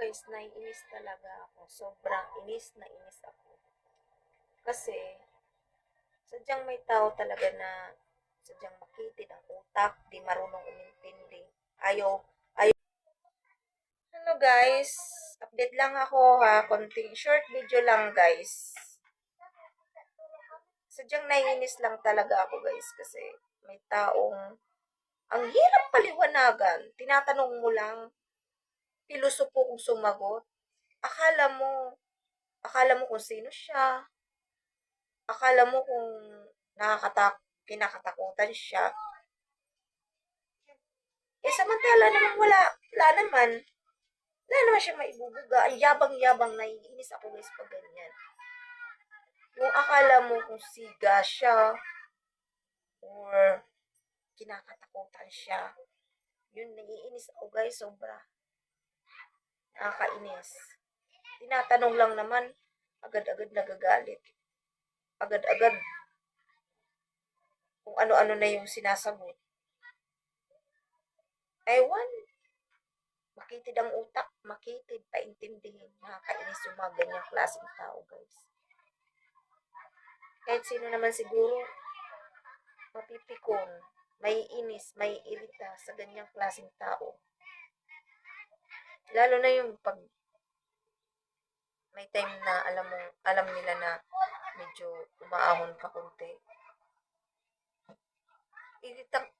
guys, naiinis talaga ako. Sobrang inis na inis ako. Kasi, sadyang may tao talaga na sadyang makitid ang utak, di marunong umintindi. Ayaw, ayaw. Hello guys, update lang ako ha, konting short video lang guys. Sadyang naiinis lang talaga ako guys kasi may taong ang hirap paliwanagan. Tinatanong mo lang, pilosopo kung sumagot. Akala mo, akala mo kung sino siya. Akala mo kung kinakatakutan siya. Eh, samantala naman wala naman. Wala naman siyang maibubuga. Ang yabang-yabang, naiinis ako guys pag ganyan. Yung akala mo kung siga siya, or kinakatakutan siya, yun, naiinis ako guys, sobra. Nakakainis. Tinatanong lang naman, agad-agad nagagalit. Agad-agad kung ano-ano na yung sinasagot. Ewan, makitid ang utak, makitid, paintindihin. Nakakainis yung mga ganyang klaseng tao, guys. Kahit sino naman siguro, mapipikon, may inis, may irita sa ganyang klaseng tao. Lalo na yung pag may time na alam nila na medyo umaahon ka konti.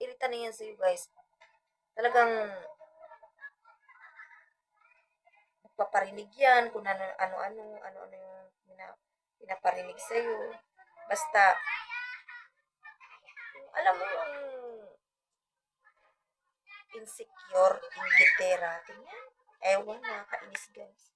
Irita na yan sa'yo, guys. Talagang paparinig yan kung ano-ano yung pinaparinig sa'yo. Basta, alam mo yung insecure, inggitera, ganyan. Ewan, nakakainis guys.